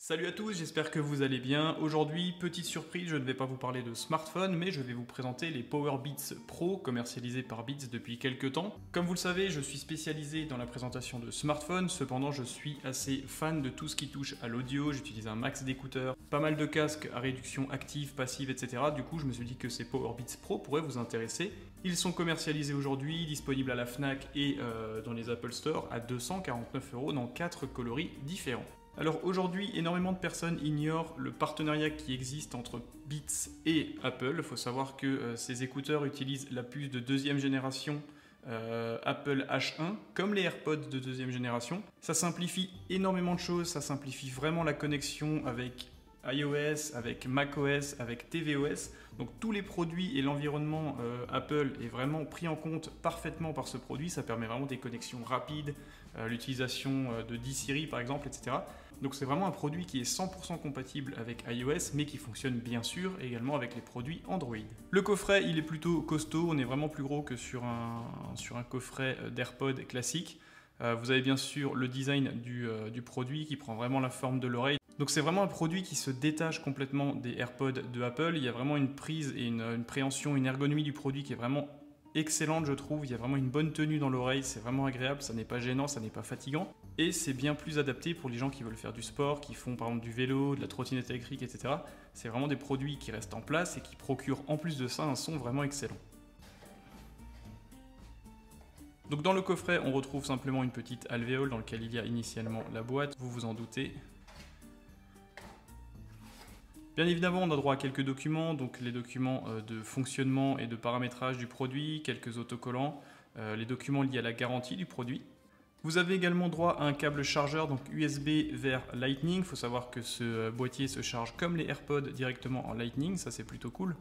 Salut à tous, j'espère que vous allez bien. Aujourd'hui, petite surprise, je ne vais pas vous parler de smartphone, mais je vais vous présenter les Powerbeats Pro commercialisés par Beats depuis quelques temps. Comme vous le savez, je suis spécialisé dans la présentation de smartphones, cependant je suis assez fan de tout ce qui touche à l'audio, j'utilise un max d'écouteurs, pas mal de casques à réduction active, passive, etc. Du coup, je me suis dit que ces Powerbeats Pro pourraient vous intéresser. Ils sont commercialisés aujourd'hui, disponibles à la Fnac et dans les Apple Store à 249 € dans 4 coloris différents. Alors aujourd'hui, énormément de personnes ignorent le partenariat qui existe entre Beats et Apple. Il faut savoir que ces écouteurs utilisent la puce de deuxième génération Apple H1, comme les AirPods de deuxième génération. Ça simplifie énormément de choses, ça simplifie vraiment la connexion avec iOS, avec macOS, avec tvOS. Donc tous les produits et l'environnement Apple est vraiment pris en compte parfaitement par ce produit. Ça permet vraiment des connexions rapides, l'utilisation de D-Siri par exemple, etc. Donc c'est vraiment un produit qui est 100% compatible avec iOS, mais qui fonctionne bien sûr également avec les produits Android. Le coffret, il est plutôt costaud, on est vraiment plus gros que sur un coffret d'AirPods classique. Vous avez bien sûr le design du produit qui prend vraiment la forme de l'oreille. Donc c'est vraiment un produit qui se détache complètement des AirPods de Apple. Il y a vraiment une prise et une préhension, une ergonomie du produit qui est vraiment excellente, je trouve. Il y a vraiment une bonne tenue dans l'oreille, c'est vraiment agréable, ça n'est pas gênant, ça n'est pas fatigant. Et c'est bien plus adapté pour les gens qui veulent faire du sport, qui font par exemple du vélo, de la trottinette électrique, etc. C'est vraiment des produits qui restent en place et qui procurent en plus de ça un son vraiment excellent. Donc dans le coffret, on retrouve simplement une petite alvéole dans laquelle il y a initialement la boîte, vous vous en doutez. Bien évidemment, on a droit à quelques documents, donc les documents de fonctionnement et de paramétrage du produit, quelques autocollants, les documents liés à la garantie du produit. Vous avez également droit à un câble chargeur, donc USB vers Lightning. Il faut savoir que ce boîtier se charge comme les AirPods directement en Lightning, ça c'est plutôt cool.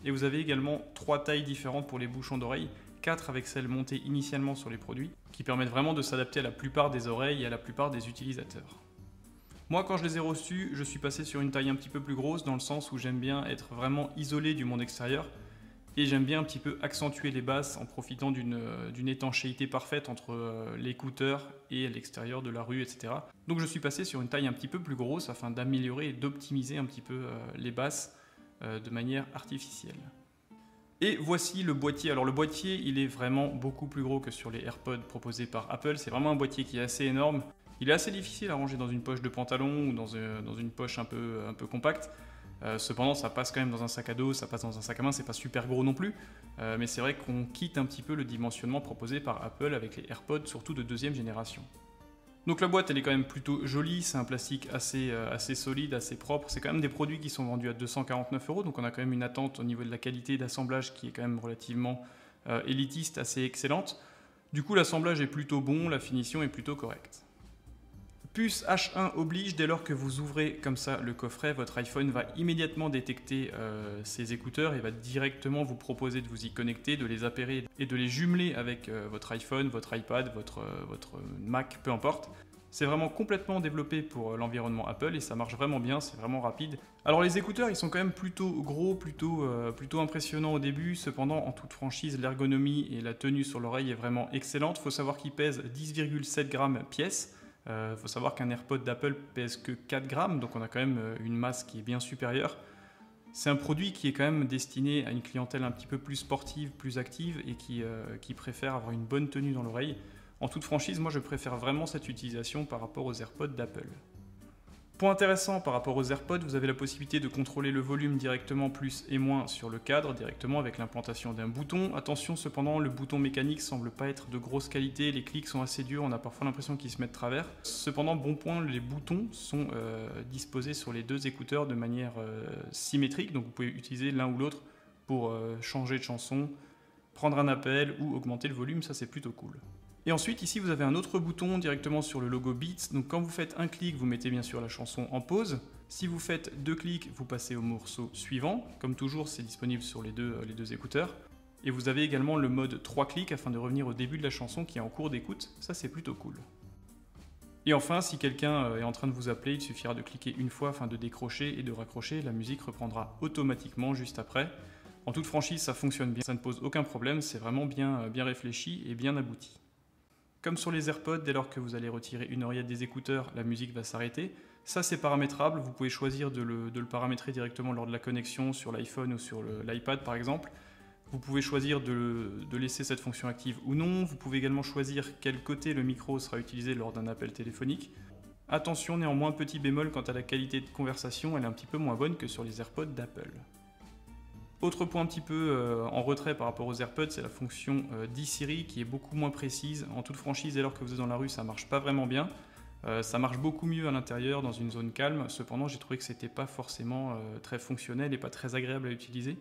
Et vous avez également 3 tailles différentes pour les bouchons d'oreilles, 4 avec celles montées initialement sur les produits, qui permettent vraiment de s'adapter à la plupart des oreilles et à la plupart des utilisateurs. Moi, quand je les ai reçus, je suis passé sur une taille un petit peu plus grosse dans le sens où j'aime bien être vraiment isolé du monde extérieur et j'aime bien un petit peu accentuer les basses en profitant d'une étanchéité parfaite entre l'écouteur et l'extérieur de la rue, etc. Donc je suis passé sur une taille un petit peu plus grosse afin d'améliorer et d'optimiser un petit peu les basses de manière artificielle. Et voici le boîtier. Alors le boîtier, il est vraiment beaucoup plus gros que sur les AirPods proposés par Apple. C'est vraiment un boîtier qui est assez énorme. Il est assez difficile à ranger dans une poche de pantalon ou dans une poche un peu compacte. Cependant, ça passe quand même dans un sac à dos, ça passe dans un sac à main, c'est pas super gros non plus. Mais c'est vrai qu'on quitte un petit peu le dimensionnement proposé par Apple avec les AirPods, surtout de deuxième génération. Donc la boîte, elle est quand même plutôt jolie, c'est un plastique assez solide, assez propre. C'est quand même des produits qui sont vendus à 249 €, donc on a quand même une attente au niveau de la qualité d'assemblage qui est quand même relativement élitiste, assez excellente. Du coup, l'assemblage est plutôt bon, la finition est plutôt correcte. Puce H1 oblige, dès lors que vous ouvrez comme ça le coffret, votre iPhone va immédiatement détecter ces écouteurs et va directement vous proposer de vous y connecter, de les appairer et de les jumeler avec votre iPhone, votre iPad, votre Mac, peu importe. C'est vraiment complètement développé pour l'environnement Apple et ça marche vraiment bien, c'est vraiment rapide. Alors les écouteurs, ils sont quand même plutôt gros, plutôt impressionnants au début. Cependant, en toute franchise, l'ergonomie et la tenue sur l'oreille est vraiment excellente. Il faut savoir qu'ils pèsent 10,7 grammes pièce. Faut savoir qu'un AirPod d'Apple pèse que 4 grammes, donc on a quand même une masse qui est bien supérieure. C'est un produit qui est quand même destiné à une clientèle un petit peu plus sportive, plus active et qui préfère avoir une bonne tenue dans l'oreille. En toute franchise, moi je préfère vraiment cette utilisation par rapport aux AirPods d'Apple. Point intéressant par rapport aux AirPods, vous avez la possibilité de contrôler le volume directement plus et moins sur le cadre, directement avec l'implantation d'un bouton. Attention cependant, le bouton mécanique semble pas être de grosse qualité, les clics sont assez durs, on a parfois l'impression qu'ils se mettent de travers. Cependant, bon point, les boutons sont disposés sur les deux écouteurs de manière symétrique, donc vous pouvez utiliser l'un ou l'autre pour changer de chanson, prendre un appel ou augmenter le volume, ça c'est plutôt cool. Et ensuite, ici, vous avez un autre bouton directement sur le logo Beats. Donc quand vous faites un clic, vous mettez bien sûr la chanson en pause. Si vous faites 2 clics, vous passez au morceau suivant. Comme toujours, c'est disponible sur les deux écouteurs. Et vous avez également le mode 3 clics afin de revenir au début de la chanson qui est en cours d'écoute. Ça, c'est plutôt cool. Et enfin, si quelqu'un est en train de vous appeler, il suffira de cliquer une fois afin de décrocher et de raccrocher. La musique reprendra automatiquement juste après. En toute franchise, ça fonctionne bien, ça ne pose aucun problème, c'est vraiment bien réfléchi et bien abouti. Comme sur les AirPods, dès lors que vous allez retirer une oreillette des écouteurs, la musique va s'arrêter. Ça, c'est paramétrable. Vous pouvez choisir de le paramétrer directement lors de la connexion sur l'iPhone ou sur l'iPad, par exemple. Vous pouvez choisir de laisser cette fonction active ou non. Vous pouvez également choisir quel côté le micro sera utilisé lors d'un appel téléphonique. Attention néanmoins, petit bémol quant à la qualité de conversation, elle est un petit peu moins bonne que sur les AirPods d'Apple. Autre point un petit peu en retrait par rapport aux AirPods, c'est la fonction d'eSiri qui est beaucoup moins précise. En toute franchise, dès lors que vous êtes dans la rue, ça ne marche pas vraiment bien. Ça marche beaucoup mieux à l'intérieur, dans une zone calme. Cependant, j'ai trouvé que c'était pas forcément très fonctionnel et pas très agréable à utiliser.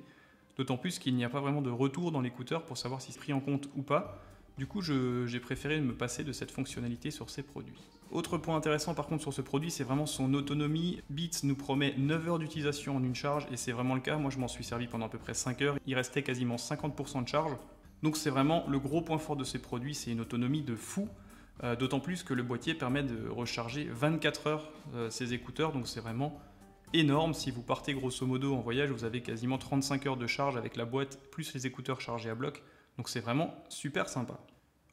D'autant plus qu'il n'y a pas vraiment de retour dans l'écouteur pour savoir si c'est pris en compte ou pas. Du coup, j'ai préféré me passer de cette fonctionnalité sur ces produits. Autre point intéressant par contre sur ce produit, c'est vraiment son autonomie. Beats nous promet 9 heures d'utilisation en une charge et c'est vraiment le cas. Moi, je m'en suis servi pendant à peu près 5 heures. Il restait quasiment 50% de charge. Donc c'est vraiment le gros point fort de ces produits, c'est une autonomie de fou. D'autant plus que le boîtier permet de recharger 24 heures ces écouteurs, donc c'est vraiment énorme. Si vous partez grosso modo en voyage, vous avez quasiment 35 heures de charge avec la boîte plus les écouteurs chargés à bloc, donc c'est vraiment super sympa.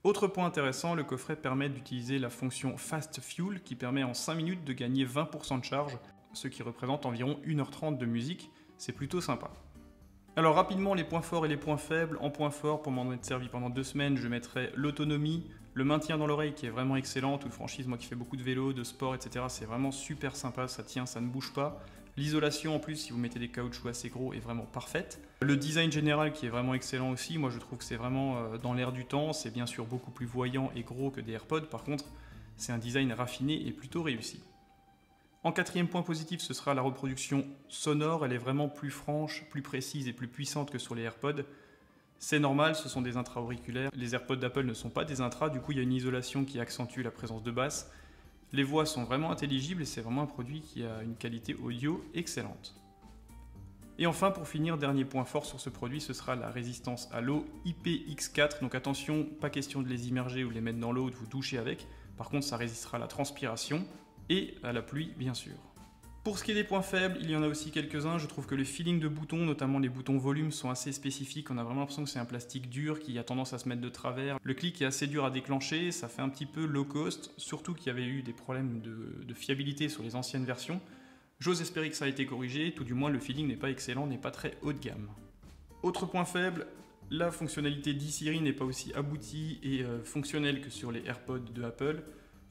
Autre point intéressant, le coffret permet d'utiliser la fonction Fast Fuel qui permet en 5 minutes de gagner 20% de charge, ce qui représente environ 1h30 de musique, c'est plutôt sympa. Alors rapidement les points forts et les points faibles. En point fort, pour m'en être servi pendant 2 semaines, je mettrai l'autonomie, le maintien dans l'oreille qui est vraiment excellent, toute franchise, moi qui fais beaucoup de vélo, de sport, etc. C'est vraiment super sympa, ça tient, ça ne bouge pas. L'isolation en plus, si vous mettez des caoutchoucs assez gros, est vraiment parfaite. Le design général qui est vraiment excellent aussi, moi je trouve que c'est vraiment dans l'air du temps, c'est bien sûr beaucoup plus voyant et gros que des AirPods, par contre c'est un design raffiné et plutôt réussi. En quatrième point positif, ce sera la reproduction sonore, elle est vraiment plus franche, plus précise et plus puissante que sur les AirPods. C'est normal, ce sont des intra-auriculaires, les AirPods d'Apple ne sont pas des intras, du coup il y a une isolation qui accentue la présence de basse. Les voix sont vraiment intelligibles et c'est vraiment un produit qui a une qualité audio excellente. Et enfin, pour finir, dernier point fort sur ce produit, ce sera la résistance à l'eau IPX4. Donc attention, pas question de les immerger ou de les mettre dans l'eau ou de vous doucher avec. Par contre, ça résistera à la transpiration et à la pluie, bien sûr. Pour ce qui est des points faibles, il y en a aussi quelques-uns. Je trouve que le feeling de boutons, notamment les boutons volume, sont assez spécifiques. On a vraiment l'impression que c'est un plastique dur qui a tendance à se mettre de travers. Le clic est assez dur à déclencher, ça fait un petit peu low cost, surtout qu'il y avait eu des problèmes de fiabilité sur les anciennes versions. J'ose espérer que ça a été corrigé, tout du moins le feeling n'est pas excellent, n'est pas très haut de gamme. Autre point faible, la fonctionnalité d'eSiri n'est pas aussi aboutie et fonctionnelle que sur les AirPods de Apple.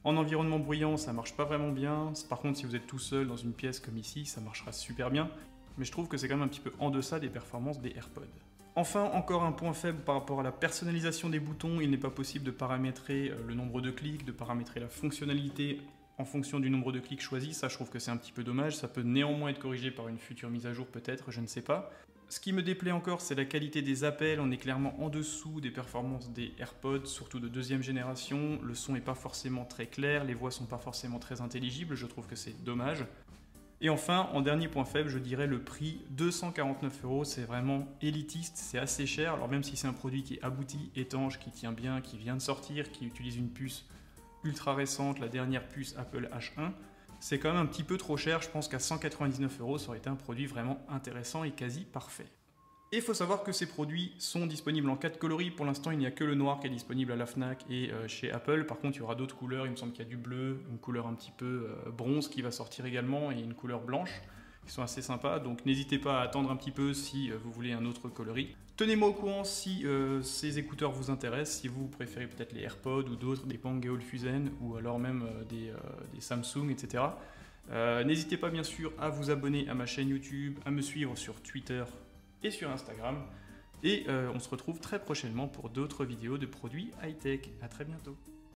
En environnement bruyant, ça marche pas vraiment bien. Par contre, si vous êtes tout seul dans une pièce comme ici, ça marchera super bien. Mais je trouve que c'est quand même un petit peu en deçà des performances des AirPods. Enfin, encore un point faible par rapport à la personnalisation des boutons. Il n'est pas possible de paramétrer le nombre de clics, de paramétrer la fonctionnalité en fonction du nombre de clics choisis. Ça, je trouve que c'est un petit peu dommage. Ça peut néanmoins être corrigé par une future mise à jour peut-être, je ne sais pas. Ce qui me déplaît encore, c'est la qualité des appels. On est clairement en dessous des performances des AirPods, surtout de deuxième génération. Le son n'est pas forcément très clair, les voix sont pas forcément très intelligibles. Je trouve que c'est dommage. Et enfin, en dernier point faible, je dirais le prix, 249 €, c'est vraiment élitiste, c'est assez cher. Alors même si c'est un produit qui est abouti, étanche, qui tient bien, qui vient de sortir, qui utilise une puce ultra récente, la dernière puce Apple H1, c'est quand même un petit peu trop cher. Je pense qu'à 199 €, ça aurait été un produit vraiment intéressant et quasi parfait. Et il faut savoir que ces produits sont disponibles en 4 coloris. Pour l'instant, il n'y a que le noir qui est disponible à la Fnac et chez Apple. Par contre, il y aura d'autres couleurs. Il me semble qu'il y a du bleu, une couleur un petit peu bronze qui va sortir également et une couleur blanche qui sont assez sympas. Donc n'hésitez pas à attendre un petit peu si vous voulez un autre coloris. Tenez-moi au courant si ces écouteurs vous intéressent, si vous préférez peut-être les AirPods ou d'autres, des Bang&Olufsen ou alors même des Samsung, etc. N'hésitez pas bien sûr à vous abonner à ma chaîne YouTube, à me suivre sur Twitter et sur Instagram. Et on se retrouve très prochainement pour d'autres vidéos de produits high-tech. À très bientôt.